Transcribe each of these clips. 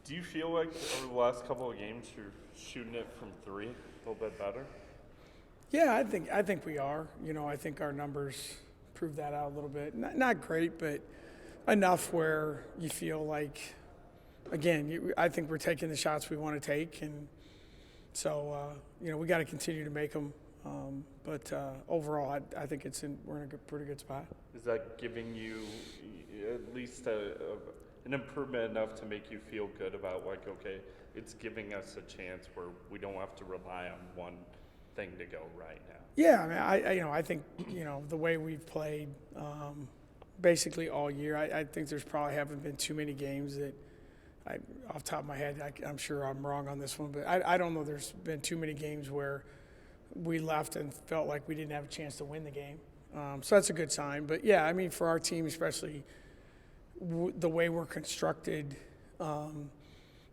Do you feel like over the last couple of games you're shooting it from three a little bit better? Yeah, I think we are. I think our numbers prove that out a little bit. Not great, but enough where you feel like, again, I think we're taking the shots we want to take, and so we got to continue to make them. But overall, I think we're in a pretty good spot. Is that giving you at least an improvement enough to make you feel good about, like, okay, it's giving us a chance where we don't have to rely on one thing to go right now? Yeah, I mean, I think the way we've played basically all year, I think there's probably haven't been too many games that off the top of my head, I'm sure I'm wrong on this one, but I don't know there's been too many games where we left and felt like we didn't have a chance to win the game. So that's a good sign. But yeah, I mean, for our team, especially the way we're constructed,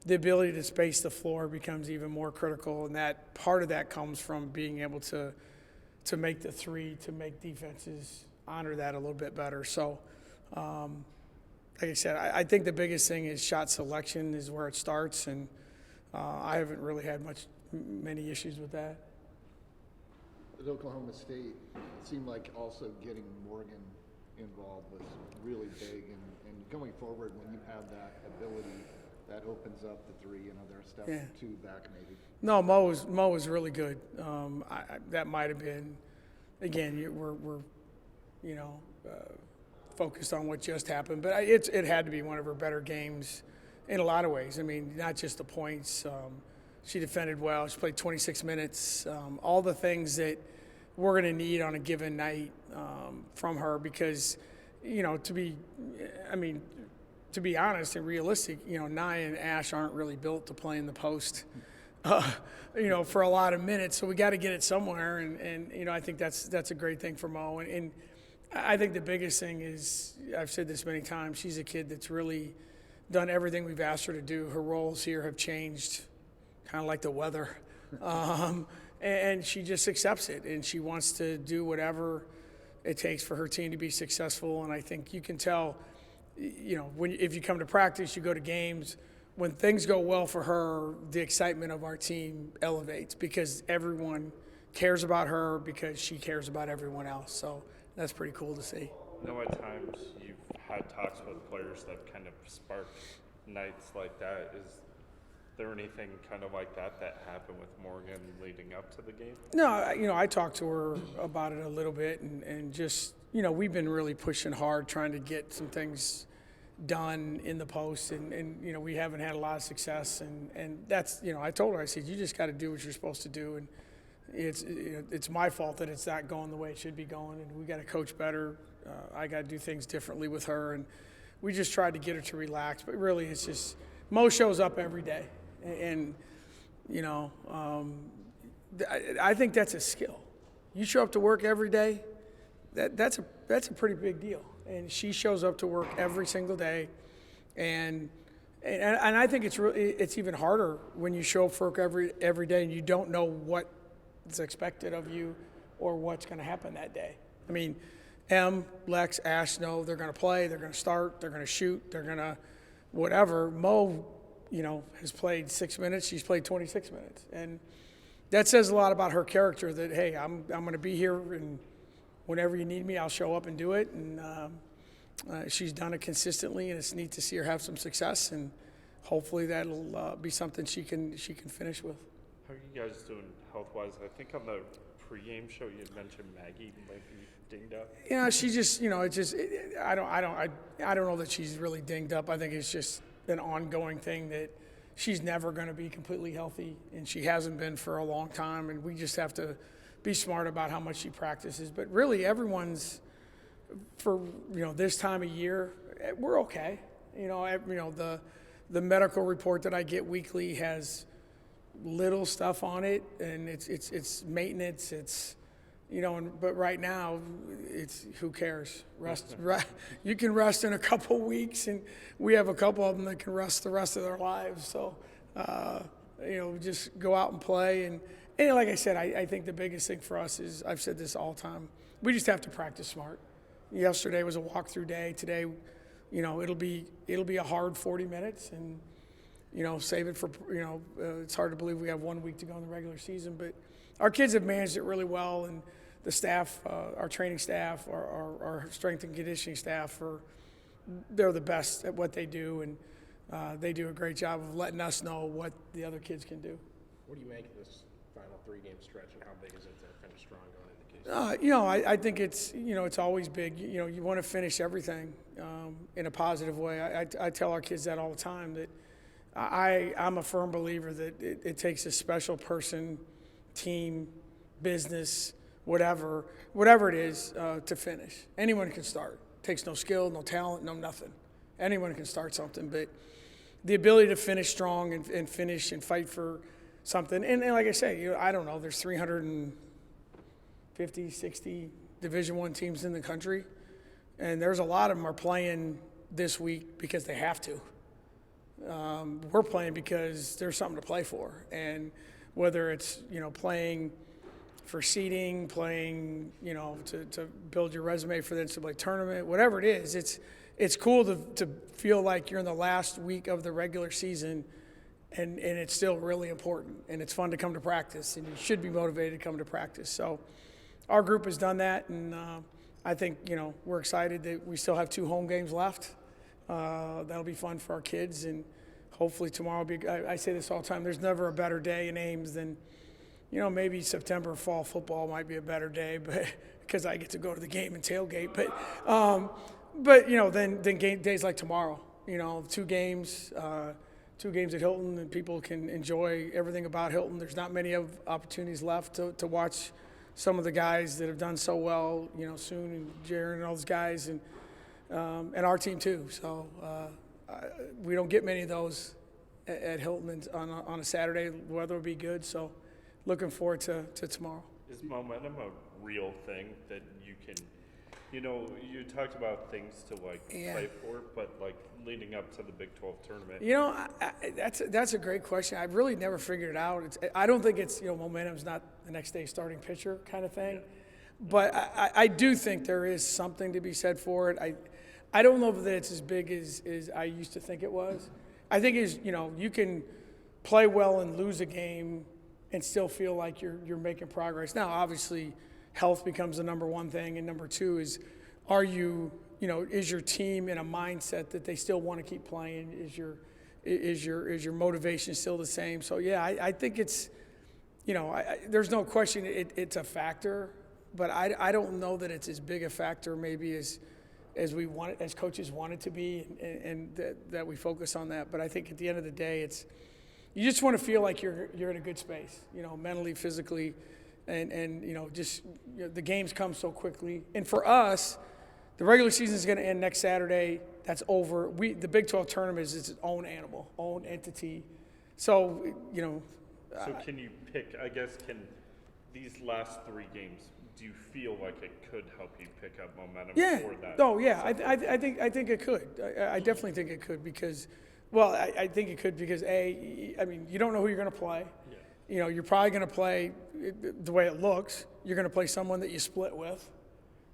the ability to space the floor becomes even more critical, and that part of that comes from being able to make the three, to make defenses honor that a little bit better. So, like I said, I think the biggest thing is shot selection is where it starts, and I haven't really had many issues with that. At Oklahoma State, it seemed like also getting Morgan involved was really big, and going forward, when you have that ability, that opens up the three, there's stuff two back maybe. No, Mo was really good. That might have been, again, we're focused on what just happened, but it had to be one of her better games in a lot of ways. I mean, not just the points. She defended well. She played 26 minutes. All the things that we're going to need on a given night from her, because, to be honest and realistic, Nia and Ash aren't really built to play in the post, for a lot of minutes. So we got to get it somewhere, and I think that's a great thing for Mo. And I think the biggest thing is, I've said this many times, she's a kid that's really done everything we've asked her to do. Her roles here have changed, kind of like the weather, and she just accepts it, and she wants to do whatever it takes for her team to be successful. And I think you can tell, if you come to practice, you go to games, when things go well for her, the excitement of our team elevates because everyone cares about her, because she cares about everyone else. So that's pretty cool to see. I know at times you've had talks with players that kind of spark nights like that. Is there anything kind of like that happened with Morgan leading up to the game? No, I talked to her about it a little bit, and just, we've been really pushing hard trying to get some things done in the post, and we haven't had a lot of success, and that's, I told her, I said, you just got to do what you're supposed to do, and it's my fault that it's not going the way it should be going, and we got to coach better. I got to do things differently with her, and we just tried to get her to relax, but really it's just, Mo shows up every day, and I think that's a skill. You show up to work every day, that's a pretty big deal. And she shows up to work every single day, and I think it's even harder when you show up for work every day and you don't know what is expected of you or what's going to happen that day. I mean, Lex, Ash know they're going to play, they're going to start, they're going to shoot, they're going to whatever. Mo, has played 6 minutes. She's played 26 minutes, and that says a lot about her character. That, hey, I'm going to be here, and whenever you need me, I'll show up and do it. And she's done it consistently, and it's neat to see her have some success. And hopefully that'll be something she can finish with. How are you guys doing health-wise? I think on the pregame show you had mentioned Maggie might be dinged up. Yeah, she just, I don't know that she's really dinged up. I think it's just an ongoing thing that she's never going to be completely healthy, and she hasn't been for a long time. And we just have to be smart about how much she practices. But really, everyone's, for this time of year, we're okay. The medical report that I get weekly has little stuff on it, and it's maintenance. It's but right now, it's who cares? Rest. You can rest in a couple weeks, and we have a couple of them that can rest the rest of their lives. So, just go out and play. And like I said, I think the biggest thing for us is, I've said this all the time, we just have to practice smart. Yesterday was a walkthrough day. Today, it'll be a hard 40 minutes, and save it for, it's hard to believe we have 1 week to go in the regular season, but our kids have managed it really well, and the staff, our training staff, our strength and conditioning staff, they're the best at what they do, and they do a great job of letting us know what the other kids can do. What do you make of this final 3-game stretch, and how big is it to finish strong going into the case? I think it's always big. You want to finish everything in a positive way. I tell our kids that all the time, that I'm a firm believer that it takes a special person, team, business, whatever it is, to finish. Anyone can start. It takes no skill, no talent, no nothing. Anyone can start something, but the ability to finish strong and finish and fight for something. And like I say, I don't know, there's 350, 60 Division I teams in the country, and there's a lot of them are playing this week because they have to. We're playing because there's something to play for, and whether it's playing for seeding, playing to build your resume for the NCAA tournament, whatever it is, it's cool to feel like you're in the last week of the regular season, and it's still really important, and it's fun to come to practice, and you should be motivated to come to practice. So our group has done that, and I think we're excited that we still have 2 home games left. That'll be fun for our kids, and hopefully tomorrow will be. I say this all the time. There's never a better day in Ames than, maybe September fall football might be a better day, but because I get to go to the game and tailgate. Then game days like tomorrow. 2 games, 2 games at Hilton, and people can enjoy everything about Hilton. There's not many opportunities left to watch some of the guys that have done so well. Soon and Jaron and all those guys, and our team too. So we don't get many of those at Hilton on a Saturday. The weather will be good, so looking forward to tomorrow. Is momentum a real thing that you can, you talked about things to play for, but leading up to the Big 12 tournament? That's a great question. I've really never figured it out. I don't think it's, momentum's not the next day starting pitcher kind of thing. Yeah. But I do think there is something to be said for it. I don't know that it's as big as I used to think it was. I think you can play well and lose a game and still feel like you're making progress. Now, obviously, health becomes the number one thing, and number two is, is your team in a mindset that they still want to keep playing? Is your motivation still the same? So yeah, I think it's, there's no question it's a factor, but I don't know that it's as big a factor maybe as we want it, as coaches want it to be, and that we focus on that. But I think at the end of the day, you just want to feel like you're in a good space, mentally, physically, and the games come so quickly. And for us, the regular season is going to end next Saturday. That's over. The Big 12 tournament is its own animal, own entity. So, So can you pick, can these last 3 games, do you feel like it could help you pick up momentum for that? Oh, yeah. I think it could. I definitely think it could because, I think it could because, you don't know who you're going to play. Yeah. You're probably going to play, the way it looks, you're going to play someone that you split with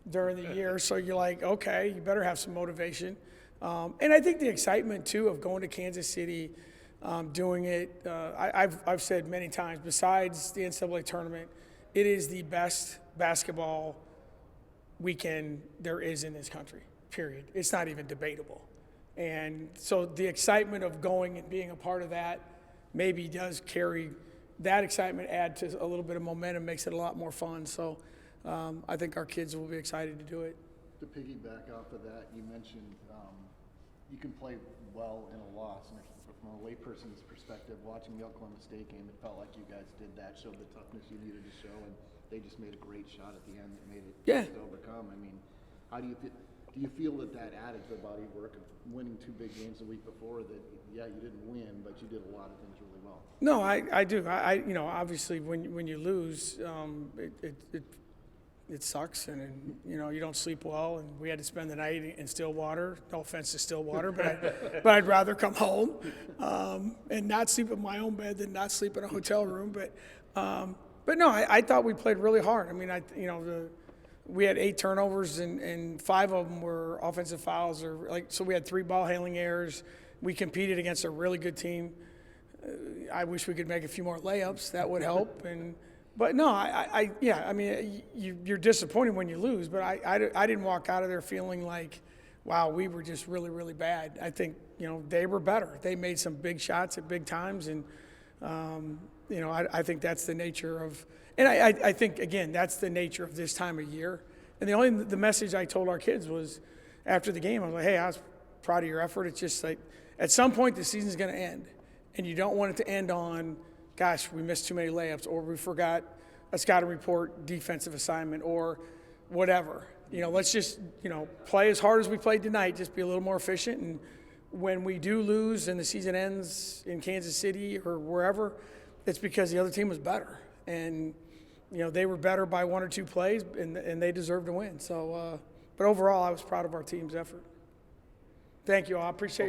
during the year. So you're like, okay, you better have some motivation. And I think the excitement, too, of going to Kansas City, doing it, I've said many times, besides the NCAA tournament, it is the best basketball weekend there is in this country, period. It's not even debatable. And so the excitement of going and being a part of that maybe does carry that excitement, add to a little bit of momentum, makes it a lot more fun. So I think our kids will be excited to do it. To piggyback off of that, you mentioned you can play well in a loss. And from a layperson's perspective, watching the Oklahoma State game, it felt like you guys did that, showed the toughness you needed to show, and they just made a great shot at the end that made it easy to overcome. How do you feel that added to the body of work of winning 2 big games the week before? That you didn't win, but you did a lot of things really well. No, I do. Obviously when you lose, it sucks, and you don't sleep well, and we had to spend the night in Stillwater. No offense to Stillwater, but I'd rather come home and not sleep in my own bed than not sleep in a hotel room. But no, I thought we played really hard. We had 8 turnovers, and 5 of them were offensive fouls, so we had 3 ball handling errors. We competed against a really good team. I wish we could make a few more layups. That would help. But no, yeah, I mean, you're disappointed when you lose, but I didn't walk out of there feeling like, wow, we were just really, really bad. I think, they were better. They made some big shots at big times, and, I think that's the nature of – and I think, again, that's the nature of this time of year. And the message I told our kids was after the game, I was like, hey, I was proud of your effort. It's just like at some point the season's going to end, and you don't want it to end on, gosh, we missed too many layups, or we forgot a scouting report defensive assignment, or whatever. Let's just, play as hard as we played tonight, just be a little more efficient. And when we do lose and the season ends in Kansas City or wherever, it's because the other team was better. And, they were better by one or two plays, and they deserved to win. So, but overall, I was proud of our team's effort. Thank you all. I appreciate